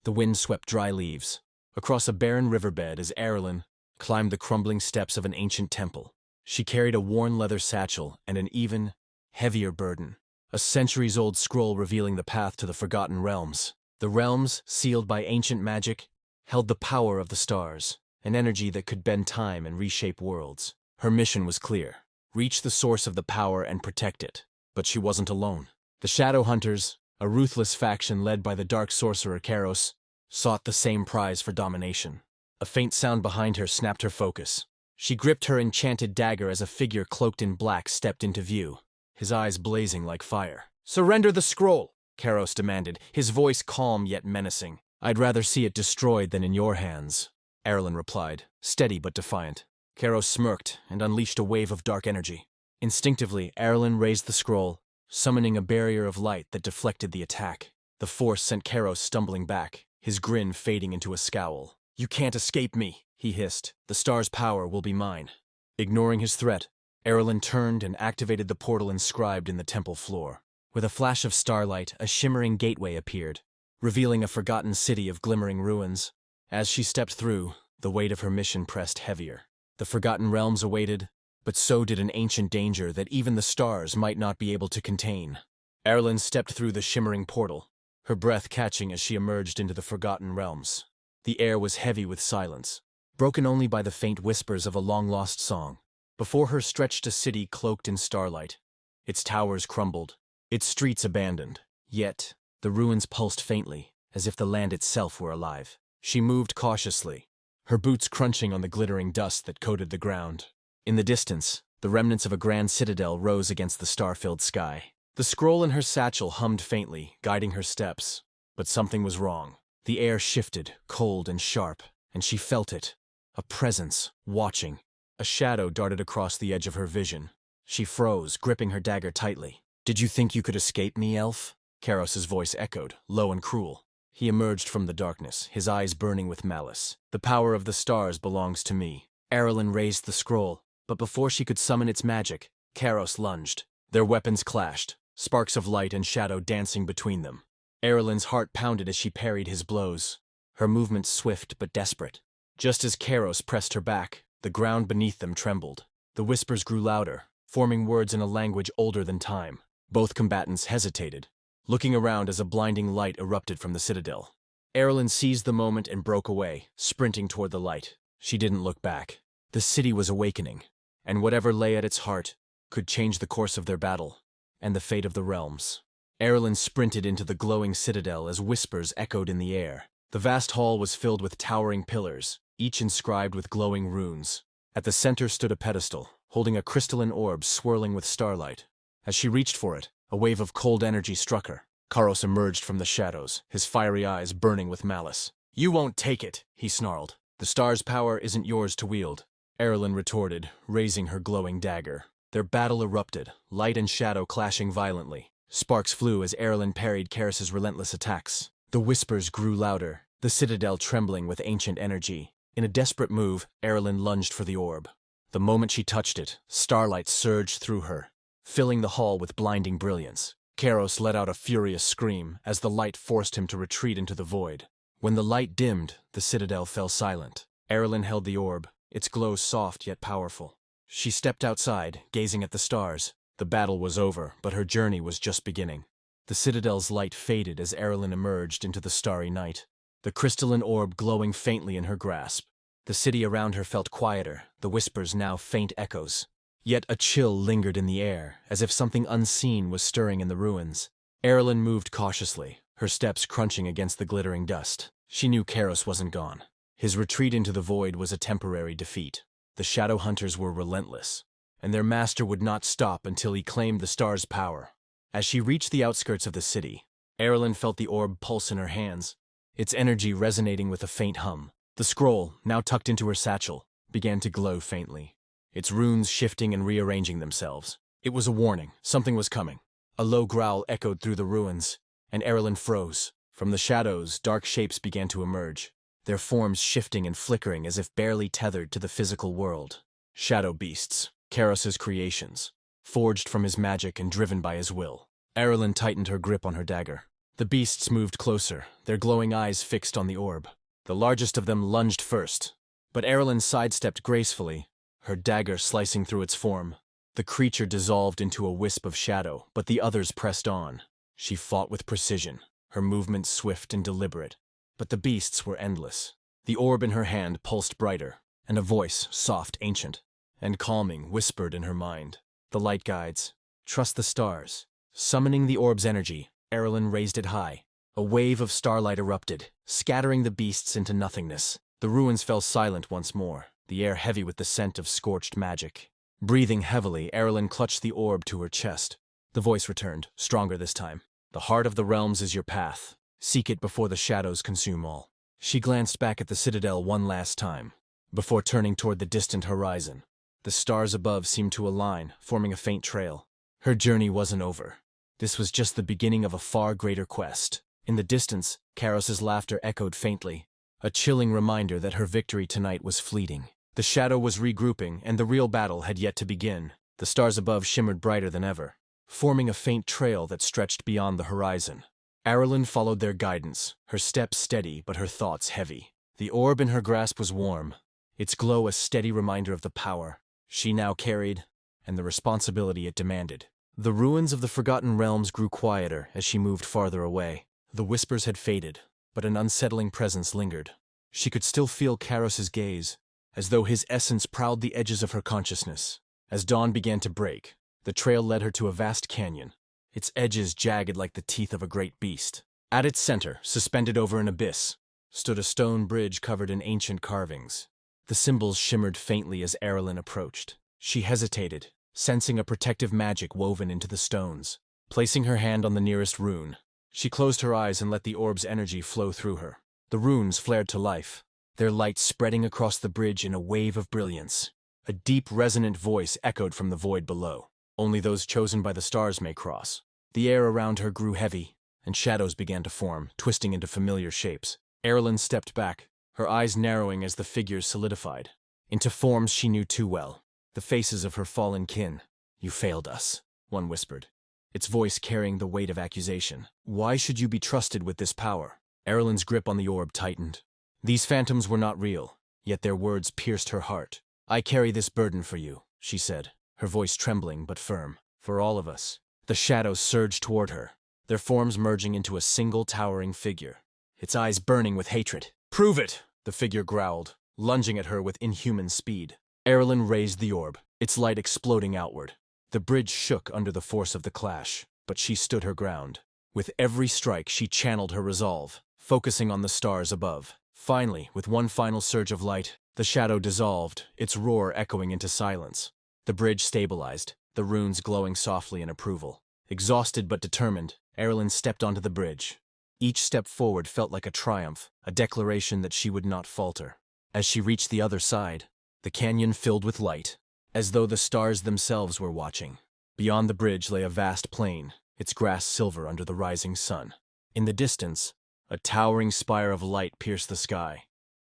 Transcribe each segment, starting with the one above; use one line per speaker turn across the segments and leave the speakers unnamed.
The wind swept dry leaves across a barren riverbed as Arilyn climbed the crumbling steps of an ancient temple. She carried a worn leather satchel and an even, heavier burden, a centuries-old scroll revealing the path to the Forgotten Realms. The realms, sealed by ancient magic, held the power of the stars, an energy that could bend time and reshape worlds. Her mission was clear: reach the source of the power and protect it. But she wasn't alone. The Shadow Hunters, a ruthless faction led by the dark sorcerer Kharos, sought the same prize for domination. A faint sound behind her snapped her focus. She gripped her enchanted dagger as a figure cloaked in black stepped into view, his eyes blazing like fire. "Surrender the scroll!" Kharos demanded, his voice calm yet menacing. "I'd rather see it destroyed than in your hands," Arilyn replied, steady but defiant. Kharos smirked and unleashed a wave of dark energy. Instinctively, Arilyn raised the scroll, summoning a barrier of light that deflected the attack. The force sent Kharos stumbling back, his grin fading into a scowl. "You can't escape me," he hissed. "The star's power will be mine." Ignoring his threat, Arilyn turned and activated the portal inscribed in the temple floor. With a flash of starlight, a shimmering gateway appeared, revealing a forgotten city of glimmering ruins. As she stepped through, the weight of her mission pressed heavier. The Forgotten Realms awaited, but so did an ancient danger that even the stars might not be able to contain. Arilyn stepped through the shimmering portal, her breath catching as she emerged into the Forgotten Realms. The air was heavy with silence, broken only by the faint whispers of a long-lost song. Before her stretched a city cloaked in starlight. Its towers crumbled, its streets abandoned. Yet, the ruins pulsed faintly, as if the land itself were alive. She moved cautiously, her boots crunching on the glittering dust that coated the ground. In the distance, the remnants of a grand citadel rose against the star-filled sky. The scroll in her satchel hummed faintly, guiding her steps. But something was wrong. The air shifted, cold and sharp, and she felt it. A presence, watching. A shadow darted across the edge of her vision. She froze, gripping her dagger tightly. "Did you think you could escape me, elf?" Kharos's voice echoed, low and cruel. He emerged from the darkness, his eyes burning with malice. "The power of the stars belongs to me." Arilyn raised the scroll, but before she could summon its magic, Kharos lunged. Their weapons clashed, sparks of light and shadow dancing between them. Arilyn's heart pounded as she parried his blows, her movements swift but desperate. Just as Kharos pressed her back, the ground beneath them trembled. The whispers grew louder, forming words in a language older than time. Both combatants hesitated, looking around as a blinding light erupted from the citadel. Arilyn seized the moment and broke away, sprinting toward the light. She didn't look back. The city was awakening, and whatever lay at its heart could change the course of their battle and the fate of the realms. Arilyn sprinted into the glowing citadel as whispers echoed in the air. The vast hall was filled with towering pillars, each inscribed with glowing runes. At the center stood a pedestal, holding a crystalline orb swirling with starlight. As she reached for it, a wave of cold energy struck her. Kharos emerged from the shadows, his fiery eyes burning with malice. "You won't take it," he snarled. "The star's power isn't yours to wield," Arilyn retorted, raising her glowing dagger. Their battle erupted, light and shadow clashing violently. Sparks flew as Arilyn parried Kharos's relentless attacks. The whispers grew louder, the citadel trembling with ancient energy. In a desperate move, Arilyn lunged for the orb. The moment she touched it, starlight surged through her, filling the hall with blinding brilliance. Kharos let out a furious scream as the light forced him to retreat into the void. When the light dimmed, the citadel fell silent. Arilyn held the orb, its glow soft yet powerful. She stepped outside, gazing at the stars. The battle was over, but her journey was just beginning. The citadel's light faded as Arilyn emerged into the starry night, the crystalline orb glowing faintly in her grasp. The city around her felt quieter, the whispers now faint echoes. Yet a chill lingered in the air, as if something unseen was stirring in the ruins. Arilyn moved cautiously, her steps crunching against the glittering dust. She knew Kharos wasn't gone. His retreat into the void was a temporary defeat. The Shadow Hunters were relentless, and their master would not stop until he claimed the star's power. As she reached the outskirts of the city, Arilyn felt the orb pulse in her hands, its energy resonating with a faint hum. The scroll, now tucked into her satchel, began to glow faintly, its runes shifting and rearranging themselves. It was a warning. Something was coming. A low growl echoed through the ruins, and Arilyn froze. From the shadows, dark shapes began to emerge, their forms shifting and flickering as if barely tethered to the physical world. Shadow beasts, Kharos's creations, forged from his magic and driven by his will. Arilyn tightened her grip on her dagger. The beasts moved closer, their glowing eyes fixed on the orb. The largest of them lunged first, but Arilyn sidestepped gracefully, her dagger slicing through its form. The creature dissolved into a wisp of shadow, but the others pressed on. She fought with precision, her movements swift and deliberate. But the beasts were endless. The orb in her hand pulsed brighter, and a voice, soft, ancient, and calming, whispered in her mind. The light guides. Trust the stars. Summoning the orb's energy, Arilyn raised it high. A wave of starlight erupted, scattering the beasts into nothingness. The ruins fell silent once more, the air heavy with the scent of scorched magic. Breathing heavily, Arilyn clutched the orb to her chest. The voice returned, stronger this time. The heart of the realms is your path. Seek it before the shadows consume all. She glanced back at the citadel one last time, before turning toward the distant horizon. The stars above seemed to align, forming a faint trail. Her journey wasn't over. This was just the beginning of a far greater quest. In the distance, Kharos' laughter echoed faintly, a chilling reminder that her victory tonight was fleeting. The shadow was regrouping, and the real battle had yet to begin. The stars above shimmered brighter than ever, forming a faint trail that stretched beyond the horizon. Arilyn followed their guidance, her steps steady but her thoughts heavy. The orb in her grasp was warm, its glow a steady reminder of the power she now carried and the responsibility it demanded. The ruins of the Forgotten Realms grew quieter as she moved farther away. The whispers had faded, but an unsettling presence lingered. She could still feel Kharos' gaze, as though his essence prowled the edges of her consciousness. As dawn began to break, the trail led her to a vast canyon, its edges jagged like the teeth of a great beast. At its center, suspended over an abyss, stood a stone bridge covered in ancient carvings. The symbols shimmered faintly as Arilyn approached. She hesitated, sensing a protective magic woven into the stones. Placing her hand on the nearest rune, she closed her eyes and let the orb's energy flow through her. The runes flared to life, their light spreading across the bridge in a wave of brilliance. A deep, resonant voice echoed from the void below. Only those chosen by the stars may cross. The air around her grew heavy, and shadows began to form, twisting into familiar shapes. Arilyn stepped back, her eyes narrowing as the figures solidified, into forms she knew too well. The faces of her fallen kin. "You failed us," one whispered, its voice carrying the weight of accusation. "Why should you be trusted with this power?" Arilyn's grip on the orb tightened. These phantoms were not real, yet their words pierced her heart. "I carry this burden for you," she said, her voice trembling but firm. "For all of us." The shadows surged toward her, their forms merging into a single towering figure, its eyes burning with hatred. "Prove it!" the figure growled, lunging at her with inhuman speed. Arilyn raised the orb, its light exploding outward. The bridge shook under the force of the clash, but she stood her ground. With every strike, she channeled her resolve, focusing on the stars above. Finally, with one final surge of light, the shadow dissolved, its roar echoing into silence. The bridge stabilized, the runes glowing softly in approval. Exhausted but determined, Arilyn stepped onto the bridge. Each step forward felt like a triumph, a declaration that she would not falter. As she reached the other side, the canyon filled with light, as though the stars themselves were watching. Beyond the bridge lay a vast plain, its grass silver under the rising sun. In the distance, a towering spire of light pierced the sky,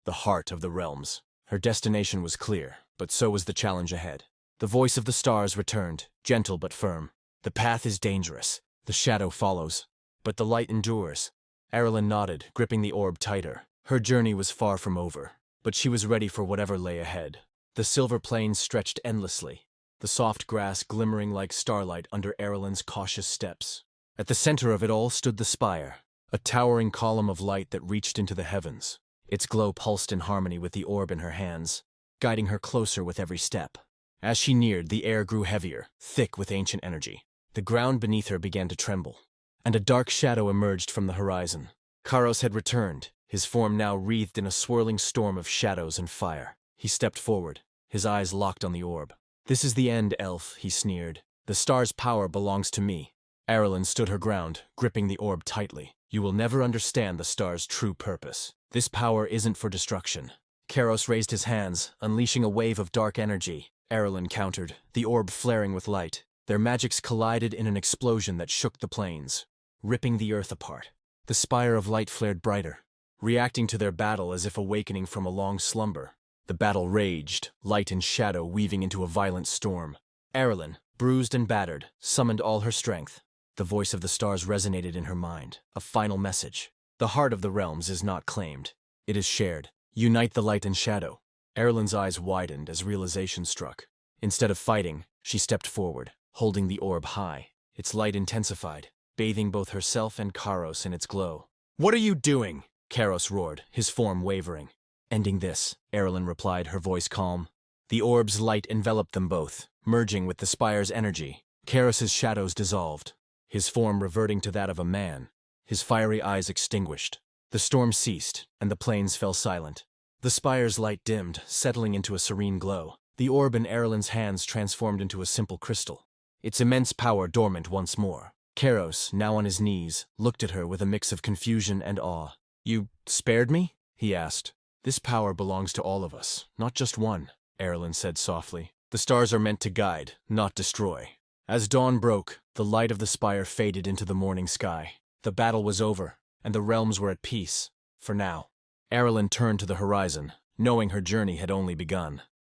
the heart of the realms. Her destination was clear, but so was the challenge ahead. The voice of the stars returned, gentle but firm. "The path is dangerous. The shadow follows, but the light endures." Arilyn nodded, gripping the orb tighter. Her journey was far from over, but she was ready for whatever lay ahead. The silver plains stretched endlessly, the soft grass glimmering like starlight under Arilyn's cautious steps. At the center of it all stood the spire, a towering column of light that reached into the heavens. Its glow pulsed in harmony with the orb in her hands, guiding her closer with every step. As she neared, the air grew heavier, thick with ancient energy. The ground beneath her began to tremble, and a dark shadow emerged from the horizon. Kharos had returned, his form now wreathed in a swirling storm of shadows and fire. He stepped forward, his eyes locked on the orb. "This is the end, elf," he sneered. "The star's power belongs to me." Arilyn stood her ground, gripping the orb tightly. "You will never understand the star's true purpose. This power isn't for destruction." Kharos raised his hands, unleashing a wave of dark energy. Arilyn countered, the orb flaring with light. Their magics collided in an explosion that shook the plains, ripping the earth apart. The spire of light flared brighter, reacting to their battle as if awakening from a long slumber. The battle raged, light and shadow weaving into a violent storm. Arilyn, bruised and battered, summoned all her strength. The voice of the stars resonated in her mind, a final message. The heart of the realms is not claimed. It is shared. Unite the light and shadow. Arilyn's eyes widened as realization struck. Instead of fighting, she stepped forward, holding the orb high. Its light intensified, bathing both herself and Kharos in its glow. "What are you doing?" Kharos roared, his form wavering. "Ending this," Arilyn replied, her voice calm. The orb's light enveloped them both, merging with the spire's energy. Kharos's shadows dissolved, his form reverting to that of a man, his fiery eyes extinguished. The storm ceased, and the plains fell silent. The spire's light dimmed, settling into a serene glow. The orb in Arilyn's hands transformed into a simple crystal, its immense power dormant once more. Kharos, now on his knees, looked at her with a mix of confusion and awe. "You spared me?" he asked. "This power belongs to all of us, not just one," Arilyn said softly. "The stars are meant to guide, not destroy." As dawn broke, the light of the spire faded into the morning sky. The battle was over, and the realms were at peace, for now. Arilyn turned to the horizon, knowing her journey had only begun.